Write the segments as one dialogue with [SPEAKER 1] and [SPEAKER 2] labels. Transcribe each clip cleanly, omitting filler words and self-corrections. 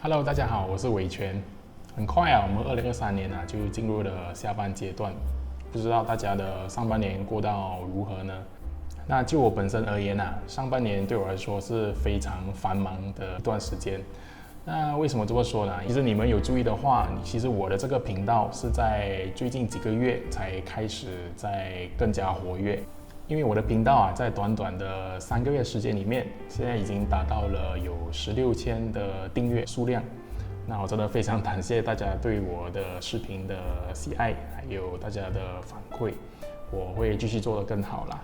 [SPEAKER 1] Hello，大家好，我是伟权。很快啊，我们2023年就进入了下半阶段，不知道大家的上半年过到如何呢？那就我本身而言上半年对我来说是非常繁忙的一段时间。那为什么这么说呢？其实你们有注意的话，其实我的这个频道是在最近几个月才开始在更加活跃。因为我的频道在短短的3个月时间里面，现在已经达到了有16,000的订阅数量。那我真的非常感谢大家对我的视频的喜爱，还有大家的反馈，我会继续做得更好啦。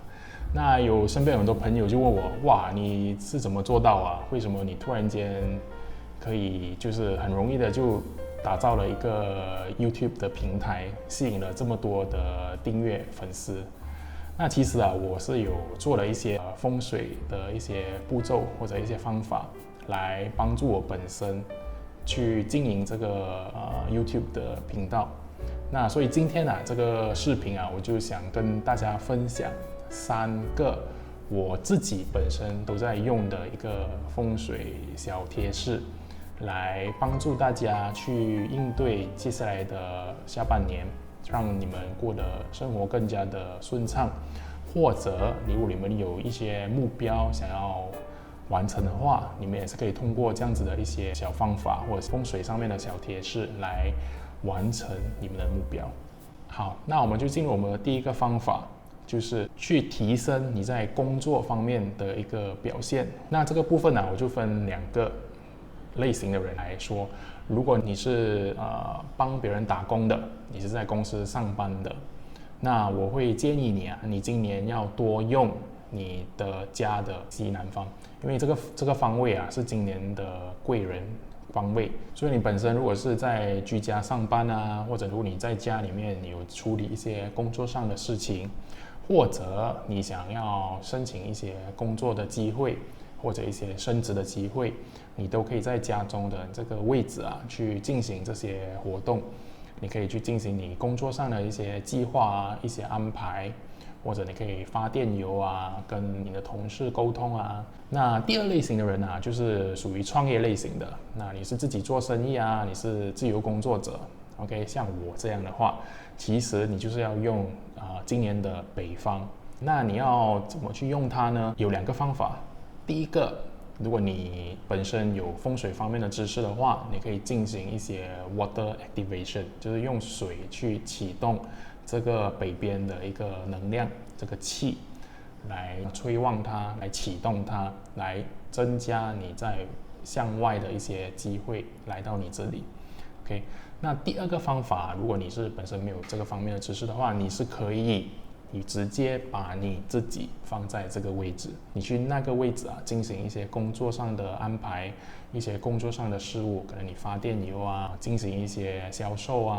[SPEAKER 1] 那有身边有很多朋友就问我，哇，你是怎么做到啊？为什么你突然间可以就是很容易的就打造了一个 YouTube 的平台，吸引了这么多的订阅粉丝？那其实我是有做了一些风水的一些步骤或者一些方法，来帮助我本身去经营这个YouTube 的频道。那所以今天这个视频我就想跟大家分享3个我自己本身都在用的一个风水小贴士，来帮助大家去应对接下来的下半年，让你们过得生活更加的顺畅，或者如果你们有一些目标想要完成的话，你们也是可以通过这样子的一些小方法或者风水上面的小贴士来完成你们的目标。好，那我们就进入我们的第一个方法，就是去提升你在工作方面的一个表现。那这个部分我就分2个类型的人来说。如果你是帮别人打工的，你是在公司上班的，那我会建议你你今年要多用你的家的西南方，因为这个方位是今年的贵人方位，所以你本身如果是在居家上班或者如果你在家里面你有处理一些工作上的事情，或者你想要申请一些工作的机会，或者一些升职的机会，你都可以在家中的这个位置去进行这些活动。你可以去进行你工作上的一些计划一些安排，或者你可以发电邮跟你的同事沟通那第二类型的人就是属于创业类型的。那你是自己做生意你是自由工作者 ，OK， 像我这样的话，其实你就是要用今年的北方。那你要怎么去用它呢？有2个方法。第一个，如果你本身有风水方面的知识的话，你可以进行一些 water activation， 就是用水去启动这个北边的一个能量，这个气来催旺它，来启动它，来增加你在向外的一些机会来到你这里。OK， 那第2个方法，如果你是本身没有这个方面的知识的话，你是可以你直接把你自己放在这个位置，你去那个位置进行一些工作上的安排，一些工作上的事务，可能你发电邮进行一些销售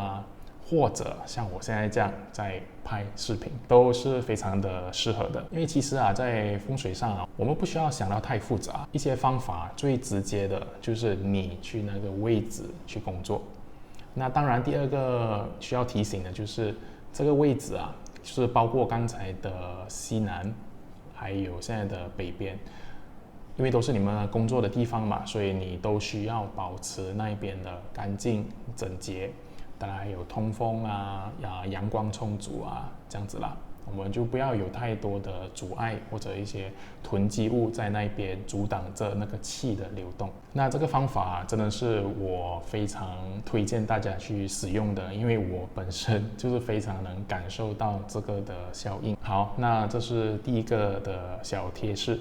[SPEAKER 1] 或者像我现在这样在拍视频，都是非常的适合的。因为其实在风水上我们不需要想到太复杂，一些方法最直接的就是你去那个位置去工作。那当然第2个需要提醒的就是这个位置就是包括刚才的西南，还有现在的北边，因为都是你们工作的地方嘛，所以你都需要保持那一边的干净整洁，当然还有通风阳光充足这样子啦。我们就不要有太多的阻碍或者一些囤积物在那边阻挡着那个气的流动。那这个方法真的是我非常推荐大家去使用的，因为我本身就是非常能感受到这个的效应。好，那这是第1个的小贴士。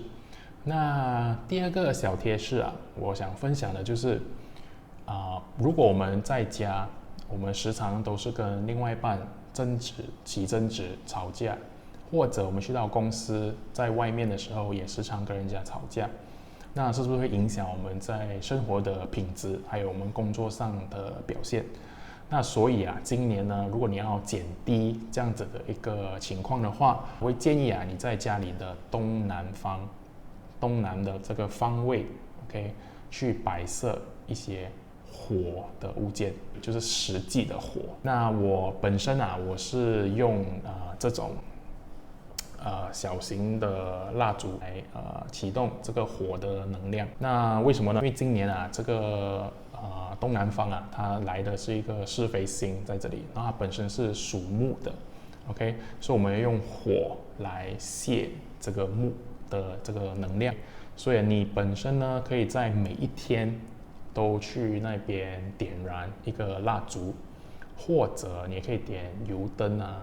[SPEAKER 1] 那第2个小贴士我想分享的就是如果我们在家，我们时常都是跟另外一半起争执吵架，或者我们去到公司在外面的时候也时常跟人家吵架，那是不是会影响我们在生活的品质，还有我们工作上的表现？那所以今年呢，如果你要减低这样子的一个情况的话，我会建议你在家里的东南的这个方位 ，OK， 去摆设一些火的物件，就是实际的火。那我本身我是用这种小型的蜡烛来启动这个火的能量。那为什么呢？因为今年这个东南方啊，它来的是一个是非星在这里，然后它本身是属木的 ，OK， 所以我们要用火来泄这个木的这个能量，所以你本身呢可以在每一天都去那边点燃一个蜡烛，或者你也可以点油灯啊，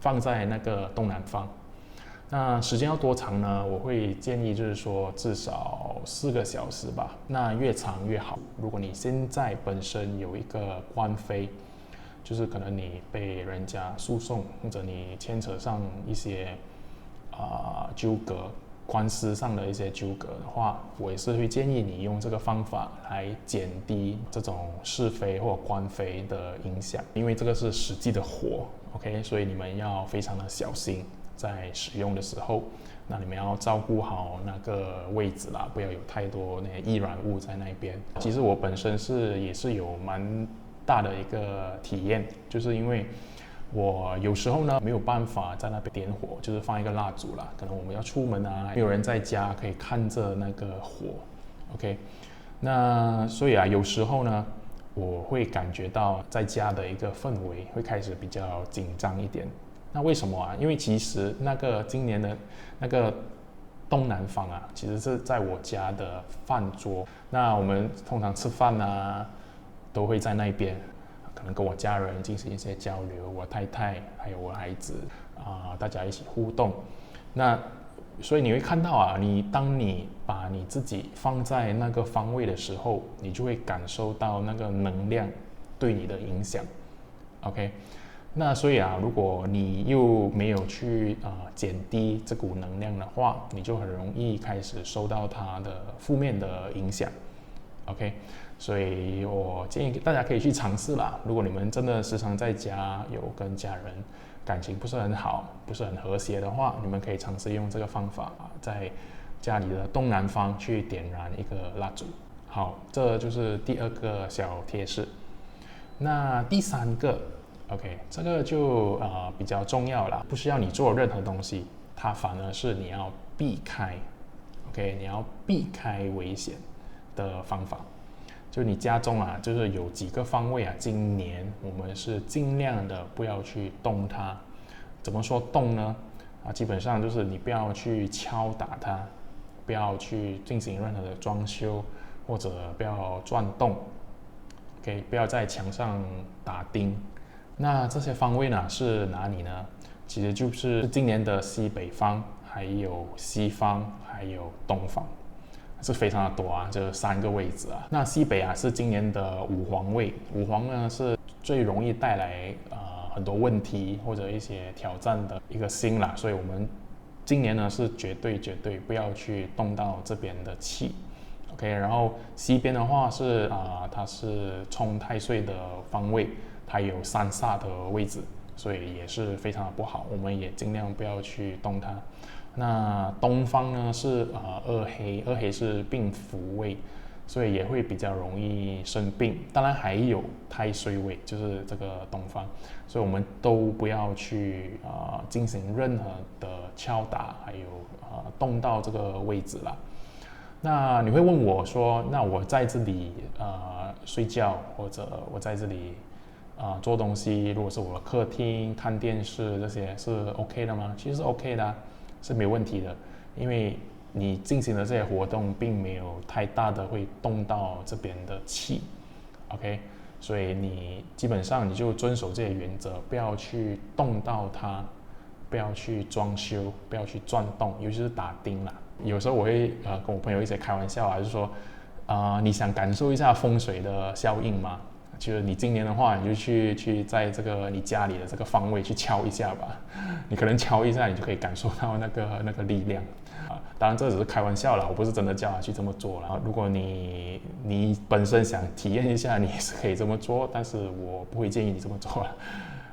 [SPEAKER 1] 放在那个东南方。那时间要多长呢？我会建议就是说至少4个小时吧，那越长越好。如果你现在本身有一个官非，就是可能你被人家诉讼，或者你牵扯上一些纠葛、官司上的一些纠葛的话，我也是会建议你用这个方法来减低这种是非或官非的影响，因为这个是实际的火 ，OK， 所以你们要非常的小心。在使用的时候，那你们要照顾好那个位置啦，不要有太多那些易燃物在那边。其实我本身也是有蛮大的一个体验，就是因为我有时候呢没有办法在那边点火，就是放一个蜡烛啦，可能我们要出门啊，没有人在家可以看着那个火 ，OK， 那所以有时候呢，我会感觉到在家的一个氛围会开始比较紧张一点。那为什么啊？因为其实今年的那个东南方啊，其实是在我家的饭桌。那我们通常吃饭啊，都会在那边，可能跟我家人进行一些交流，我太太还有我孩子大家一起互动。那所以你会看到啊，当你把你自己放在那个方位的时候，你就会感受到那个能量对你的影响。OK。那所以如果你又没有去减低这股能量的话，你就很容易开始受到它的负面的影响 ，OK， 所以我建议大家可以去尝试啦。如果你们真的时常在家有跟家人感情不是很好，不是很和谐的话，你们可以尝试用这个方法在家里的东南方去点燃一个蜡烛。好，这就是第2个小贴士。那第3个。OK， 这个就比较重要啦，不需要你做任何东西，它反而是你要避开 ，OK， 你要避开危险的方法。就你家中就是有几个方位今年我们是尽量的不要去动它。怎么说动呢？基本上就是你不要去敲打它，不要去进行任何的装修，或者不要转动 ，OK， 不要在墙上打钉。那这些方位呢是哪里呢？其实就是今年的西北方，还有西方，还有东方，是非常的多这3个位置那西北是今年的五黄位，五黄呢是最容易带来很多问题或者一些挑战的一个星啦，所以我们今年呢是绝对不要去动到这边的气。OK， 然后西边的话是它是冲太岁的方位。还有3煞的位置，所以也是非常的不好，我们也尽量不要去动它。那东方呢是二黑是病符位，所以也会比较容易生病。当然还有太岁位，就是这个东方，所以我们都不要去进行任何的敲打，还有动到这个位置啦。那你会问我说，那我在这里睡觉，或者我在这里做东西，如果是我的客厅看电视这些是 OK 的吗？其实是 OK 的是没有问题的，因为你进行的这些活动并没有太大的会动到这边的气 ，OK， 所以你基本上你就遵守这些原则，不要去动到它，不要去装修，不要去转动，尤其是打钉啦。有时候我会跟我朋友一起开玩笑就是说你想感受一下风水的效应吗？就是你今年的话，你就去在这个你家里的这个方位去敲一下吧，你可能敲一下，你就可以感受到那个力量当然这只是开玩笑啦，我不是真的叫他去这么做啦。如果你本身想体验一下，你也是可以这么做，但是我不会建议你这么做啦。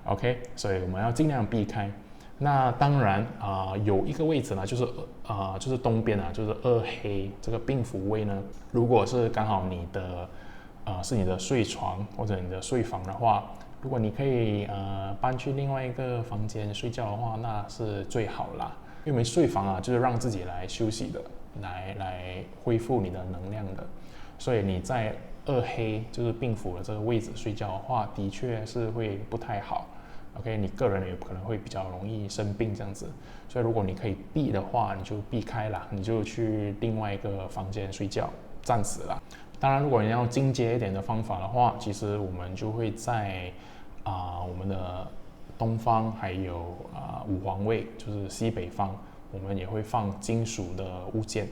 [SPEAKER 1] OK， 所以我们要尽量避开。那当然有一个位置呢，就是东边就是二黑这个病符位呢，如果是刚好你的是你的睡床或者你的睡房的话，如果你可以搬去另外一个房间睡觉的话，那是最好啦。因为睡房就是让自己来休息的，来恢复你的能量的。所以你在二黑，就是病符的这个位置睡觉的话，的确是会不太好。OK， 你个人也可能会比较容易生病这样子，所以如果你可以避的话，你就避开啦，你就去另外一个房间睡觉，暂时啦。当然，如果你要进阶一点的方法的话，其实我们就会在我们的东方还有五黄位，就是西北方，我们也会放金属的物件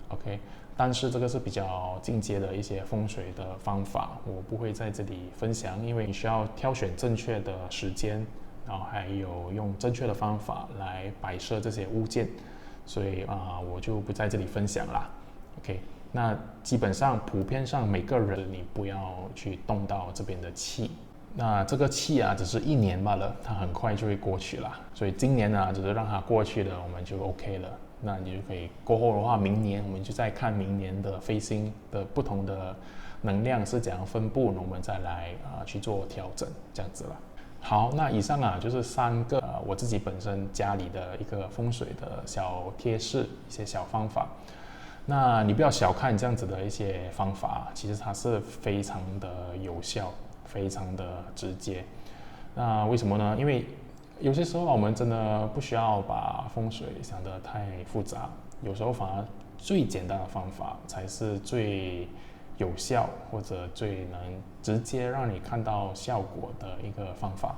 [SPEAKER 1] ，OK。但是这个是比较进阶的一些风水的方法，我不会在这里分享，因为你需要挑选正确的时间，然后还有用正确的方法来摆设这些物件，所以我就不在这里分享啦。OK， 那基本上普遍上每个人你不要去动到这边的气。那这个气只是1年罢了，它很快就会过去了。所以今年只是让它过去了，我们就 OK 了。那你就可以过后的话，明年我们就再看明年的飞星的不同的能量是怎样分布，我们再来去做调整，这样子了。好，那以上就是3个我自己本身家里的一个风水的小贴士，一些小方法。那你不要小看这样子的一些方法，其实它是非常的有效，非常的直接。那为什么呢？因为有些时候我们真的不需要把风水想得太复杂，有时候反而最简单的方法才是最有效或者最能直接让你看到效果的一个方法。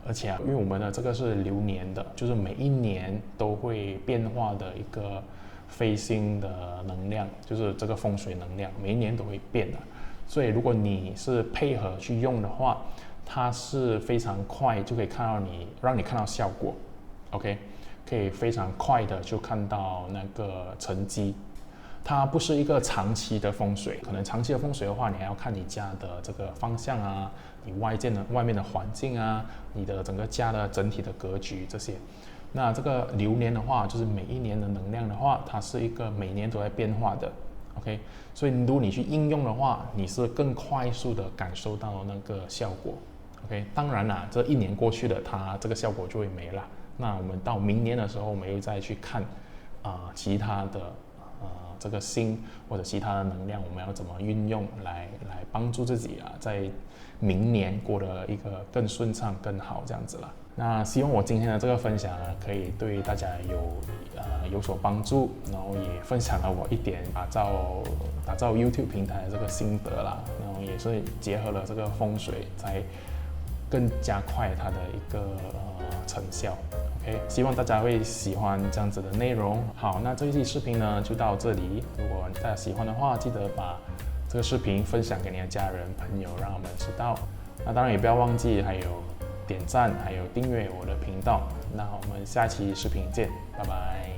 [SPEAKER 1] 而且因为我们的这个是流年的，就是每一年都会变化的一个飞星的能量，就是这个风水能量，每一年都会变的。所以如果你是配合去用的话，它是非常快就可以让你看到效果 ，OK， 可以非常快的就看到那个成绩。它不是一个长期的风水，可能长期的风水的话，你还要看你家的这个方向你外面的环境你的整个家的整体的格局这些。那这个流年的话，就是每一年的能量的话，它是一个每年都在变化的。OK， 所以如果你去应用的话，你是更快速的感受到那个效果。OK， 当然这1年过去了，它这个效果就会没了。那我们到明年的时候，我们又再去看其他的这个星或者其他的能量，我们要怎么运用来帮助自己在明年过得一个更顺畅、更好这样子了。那希望我今天的这个分享可以对大家有所帮助，然后也分享了我一点打造 YouTube 平台的这个心得啦，然后也是结合了这个风水，才更加快它的一个成效。OK， 希望大家会喜欢这样子的内容。好，那这一期视频呢就到这里。如果大家喜欢的话，记得把这个视频分享给你的家人朋友，让我们知道。那当然也不要忘记还有点赞，还有订阅我的频道。那我们下期视频见，拜拜。